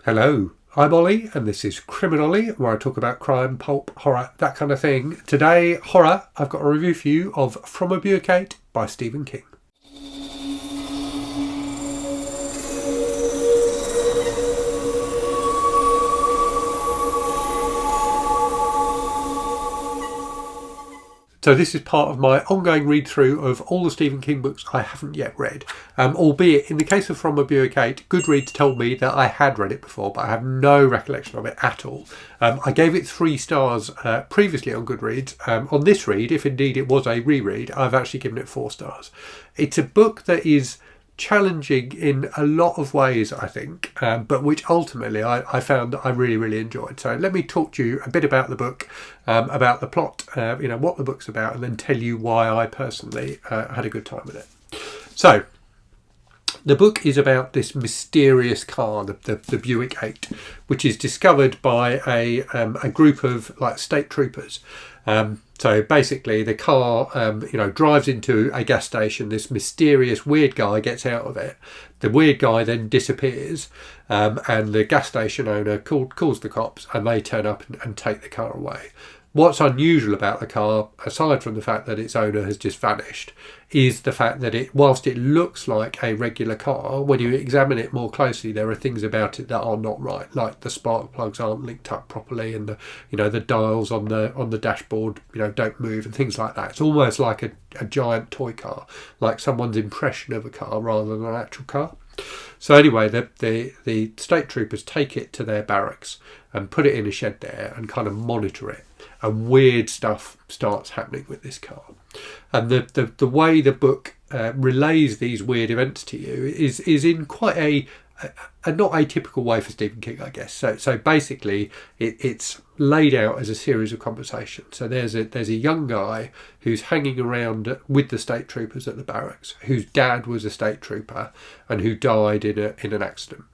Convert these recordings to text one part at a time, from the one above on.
Hello, I'm Ollie, and this is Criminally, where I talk about crime, pulp, horror, that kind of thing. Today, horror, I've got a review for you of From a Buick by Stephen King. So this is part of my ongoing read-through of all the Stephen King books I haven't yet read. Albeit, in the case of From a Buick, Goodreads told me that I had read it before, but I have no recollection of it at all. I gave it 3 stars previously on Goodreads. On this read, if indeed it was a reread, I've actually given it 4 stars. It's a book that is challenging in a lot of ways, I think, but which ultimately I found that I really, really enjoyed. So let me talk to you a bit about the book, about the plot, what the book's about, and then tell you why I personally had a good time with it. So the book is about this mysterious car, the Buick 8, which is discovered by a group of state troopers. So basically the car, drives into a gas station. This mysterious weird guy gets out of it. The weird guy then disappears, and the gas station owner calls the cops, and they turn up and take the car away. What's unusual about the car, aside from the fact that its owner has just vanished, is the fact that whilst it looks like a regular car, when you examine it more closely, there are things about it that are not right, like the spark plugs aren't linked up properly, and the dials on the dashboard don't move, and things like that. It's almost like a giant toy car, like someone's impression of a car rather than an actual car. So anyway, the state troopers take it to their barracks and put it in a shed there and kind of monitor it. And weird stuff starts happening with this car. And the way the book relays these weird events to you is in quite a not atypical way for Stephen King, I guess. So basically, it's laid out as a series of conversations. So there's a young guy who's hanging around with the state troopers at the barracks, whose dad was a state trooper and who died in an accident.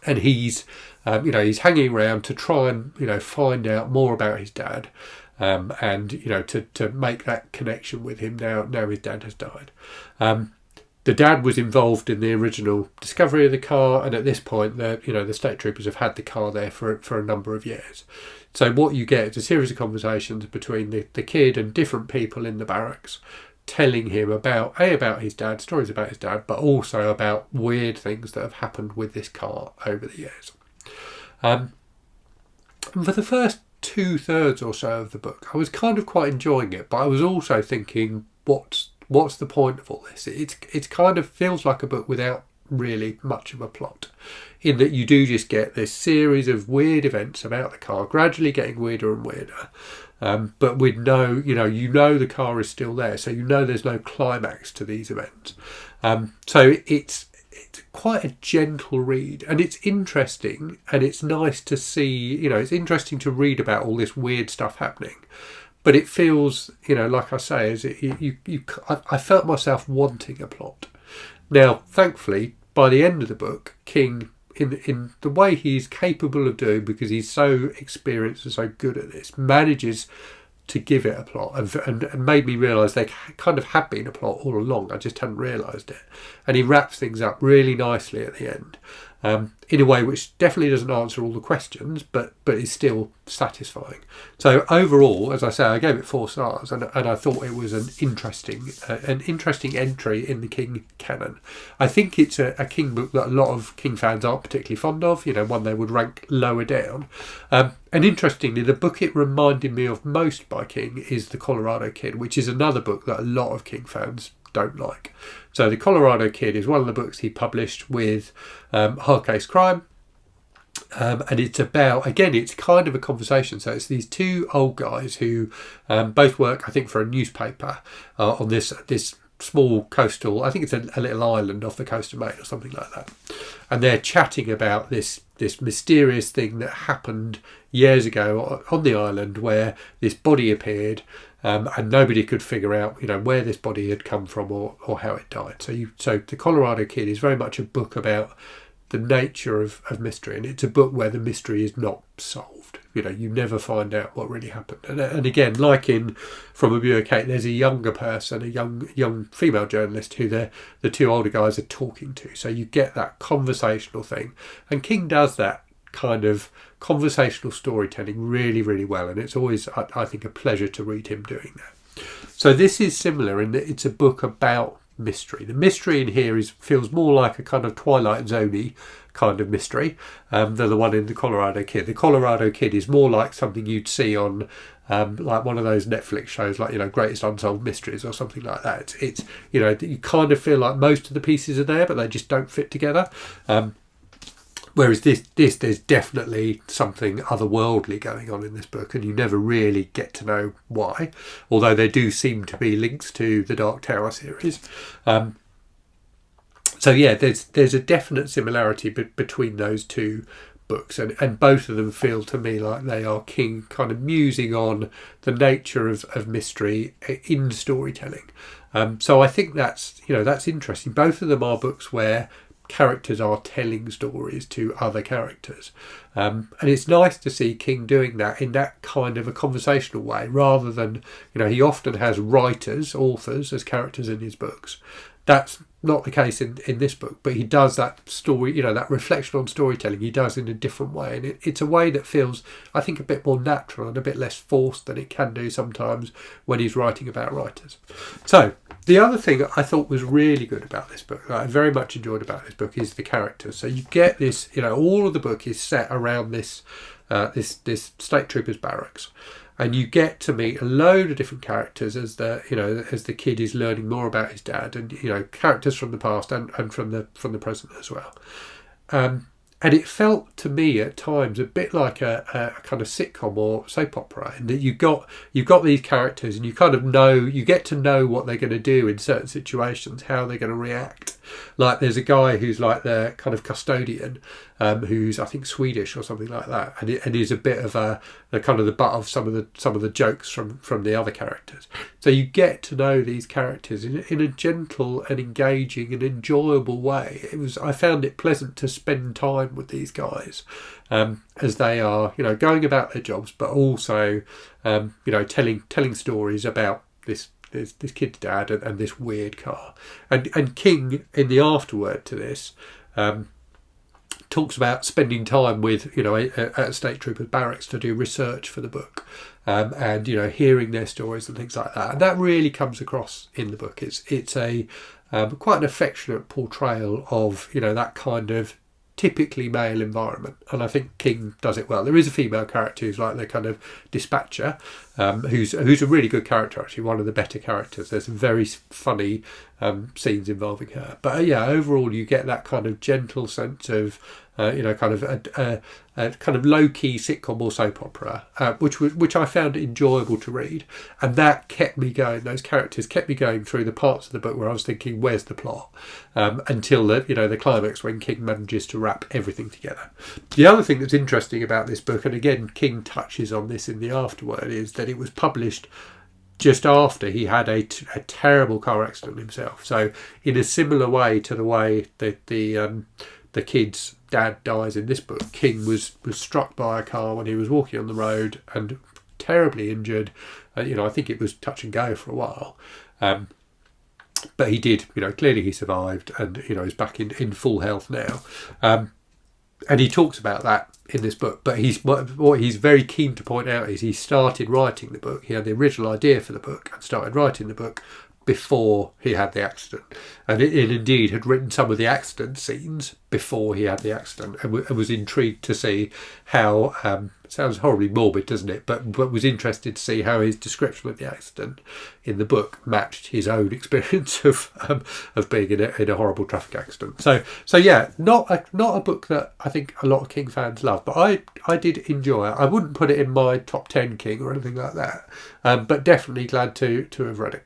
And he's hanging around to try and find out more about his dad, and to make that connection with him now his dad has died. The dad was involved in the original discovery of the car, and at this point, the state troopers have had the car there for a number of years. So what you get is a series of conversations between the kid and different people in the barracks, telling him about his dad, stories about his dad, but also about weird things that have happened with this car over the years. And for the first 2/3 or so of the book, I was kind of quite enjoying it, but I was also thinking, what's the point of all this? It's kind of feels like a book without really much of a plot, in that you do just get this series of weird events about the car, gradually getting weirder and weirder. But with no, the car is still there, so there's no climax to these events. So it's quite a gentle read, and it's interesting, and it's nice to see, it's interesting to read about all this weird stuff happening. But it feels, like I say, I felt myself wanting a plot. Now, thankfully, by the end of the book, King, in the way he's capable of doing, because he's so experienced and so good at this, manages to give it a plot and made me realise they kind of had been a plot all along. I just hadn't realised it. And he wraps things up really nicely at the end, in a way which definitely doesn't answer all the questions, but is still satisfying. So overall, as I say, I gave it 4 stars, and I thought it was an interesting entry in the King canon. I think it's a King book that a lot of King fans aren't particularly fond of, one they would rank lower down. And interestingly, the book it reminded me of most by King is The Colorado Kid, which is another book that a lot of King fans don't like. So The Colorado Kid is one of the books he published with Hard Case Crime, and it's about, again, it's kind of a conversation. So it's these 2 old guys who both work, I think, for a newspaper on this small coastal, I think it's a little island off the coast of Maine or something like that, and they're chatting about this mysterious thing that happened years ago on the island, where this body appeared, and nobody could figure out where this body had come from or how it died. So The Colorado Kid is very much a book about the nature of mystery, and it's a book where the mystery is not solved. you never find out what really happened. And again, like in From a Buick 8, there's a younger person, a young female journalist who the two older guys are talking to. So you get that conversational thing. And King does that kind of conversational storytelling really, really well. And it's always, I think, a pleasure to read him doing that. So this is similar in that it's a book about mystery. The mystery in here feels more like a kind of Twilight Zone-y kind of mystery than the one in The Colorado Kid. The Colorado Kid is more like something you'd see on like one of those Netflix shows, like Greatest Unsolved Mysteries or something like that. It's you kind of feel like most of the pieces are there, but they just don't fit together. Whereas this, there's definitely something otherworldly going on in this book, and you never really get to know why, although there do seem to be links to the Dark Tower series. So yeah, there's a definite similarity between those two books, and both of them feel to me like they are King kind of musing on the nature of mystery in storytelling. So I think that's interesting. Both of them are books where characters are telling stories to other characters, and it's nice to see King doing that in that kind of a conversational way, rather than he often has authors as characters in his books. That's not the case in this book, but he does that story, that reflection on storytelling, he does in a different way, and it's a way that feels, I think, a bit more natural and a bit less forced than it can do sometimes when he's writing about writers. So the other thing I thought was really good about this book, that I very much enjoyed about this book, is the characters. So you get this, all of the book is set around this state troopers barracks, and you get to meet a load of different characters as the kid is learning more about his dad, and characters from the past and from the present as well. And it felt to me at times a bit like a kind of sitcom or soap opera, in that you've got these characters, and you get to know what they're going to do in certain situations, how they're going to react. Like there's a guy who's like the kind of custodian, who's I think Swedish or something like that, and is a bit of the kind of the butt of some of the jokes from the other characters. So you get to know these characters in a gentle and engaging and enjoyable way. I found it pleasant to spend time with these guys, as they are going about their jobs, but also telling stories about this kid's dad and this weird car. And King, in the afterword to this, talks about spending time with at State Troopers barracks to do research for the book, and hearing their stories and things like that. And that really comes across in the book. It's a quite an affectionate portrayal of that kind of typically male environment, and I think King does it well. There is a female character who's like the kind of dispatcher, who's a really good character, actually, one of the better characters. There's some very funny scenes involving her, but overall you get that kind of gentle sense of kind of a kind of low-key sitcom or soap opera, which I found enjoyable to read, and that kept me going. Those characters kept me going through the parts of the book where I was thinking, where's the plot, until the climax, when King manages to wrap everything together. The other thing that's interesting about this book, and again King touches on this in the afterword, is that it was published just after he had a terrible car accident himself. So in a similar way to the way that the kid's dad dies in this book, King was struck by a car when he was walking on the road and terribly injured. I think it was touch and go for a while, but he did. Clearly he survived, and is back in full health now. And he talks about that in this book, but what he's very keen to point out is he started writing the book. He had the original idea for the book and started writing the book before he had the accident, and it indeed had written some of the accident scenes before he had the accident, and was intrigued to see how sounds horribly morbid, doesn't it, but was interested to see how his description of the accident in the book matched his own experience of being in a horrible traffic accident. So yeah, not a book that I think a lot of King fans love, but I did enjoy it. I wouldn't put it in my top 10 King or anything like that, but definitely glad to have read it.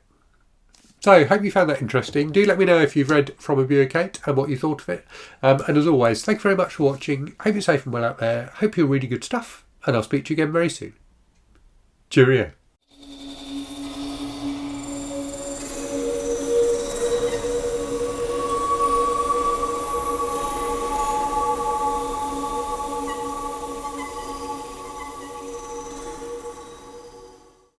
So, hope you found that interesting. Do let me know if you've read From a Buick 8 and what you thought of it. And as always, thank you very much for watching. Hope you're safe and well out there. Hope you're reading good stuff. And I'll speak to you again very soon. Cheerio.